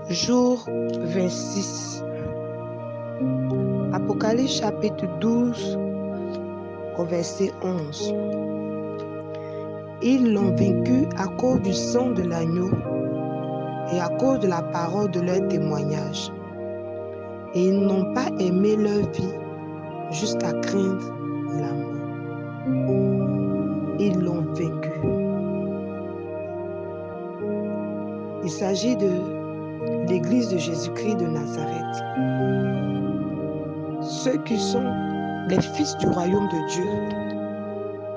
Jour 26. Apocalypse chapitre 12, au verset 11. Ils l'ont vaincu à cause du sang de l'agneau et à cause de la parole de leur témoignage. Et ils n'ont pas aimé leur vie jusqu'à craindre la mort. Ils l'ont vaincu. Il s'agit de l'Église de Jésus-Christ de Nazareth. Ceux qui sont les fils du royaume de Dieu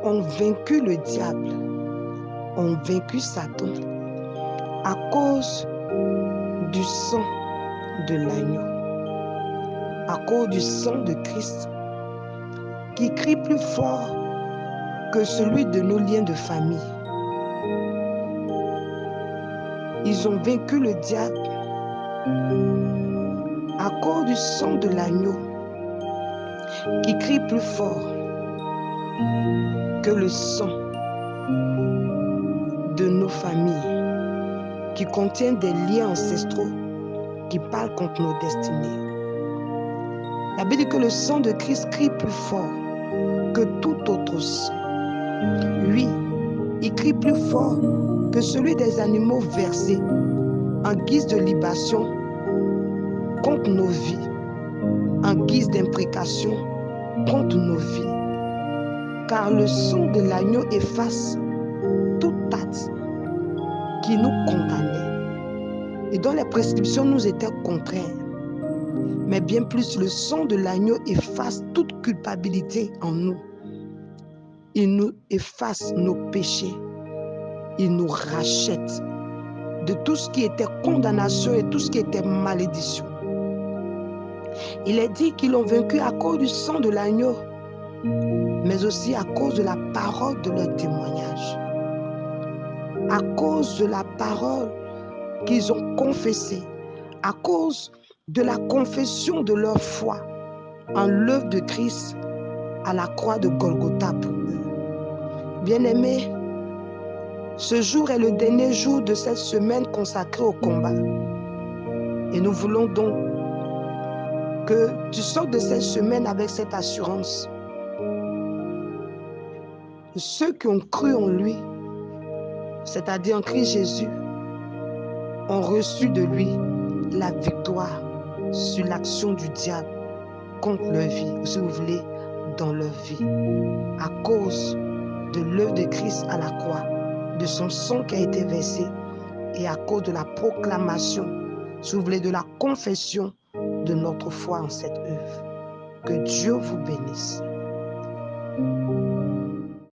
ont vaincu le diable, ont vaincu Satan à cause du sang de l'agneau, à cause du sang de Christ qui crie plus fort que celui de nos liens de famille. Ils ont vaincu le diable à cause du sang de l'agneau qui crie plus fort que le sang de nos familles, qui contient des liens ancestraux qui parlent contre nos destinées. La Bible dit que le sang de Christ crie plus fort que tout autre sang. Oui, il crie plus fort que celui des animaux versés en guise de libation contre nos vies, en guise d'imprécation contre nos vies. Car le sang de l'agneau efface tout acte qui nous condamnait et dont les prescriptions nous étaient contraires. Mais bien plus, le sang de l'agneau efface toute culpabilité en nous. Il nous efface nos péchés. Il nous rachète de tout ce qui était condamnation et tout ce qui était malédiction. Il est dit qu'ils l'ont vaincu à cause du sang de l'agneau, mais aussi à cause de la parole de leur témoignage. À cause de la parole qu'ils ont confessée, à cause de la confession de leur foi en l'œuvre de Christ à la croix de Golgotha pour eux. Bien-aimés, ce jour est le dernier jour de cette semaine consacrée au combat. Et nous voulons donc que tu sortes de cette semaine avec cette assurance. Ceux qui ont cru en lui, c'est-à-dire en Christ Jésus, ont reçu de lui la victoire sur l'action du diable contre leur vie, ou si vous voulez, dans leur vie. À cause de l'œuvre de Christ à la croix, de son sang qui a été versé, et à cause de la proclamation, si vous voulez, de la confession de notre foi en cette œuvre. Que Dieu vous bénisse.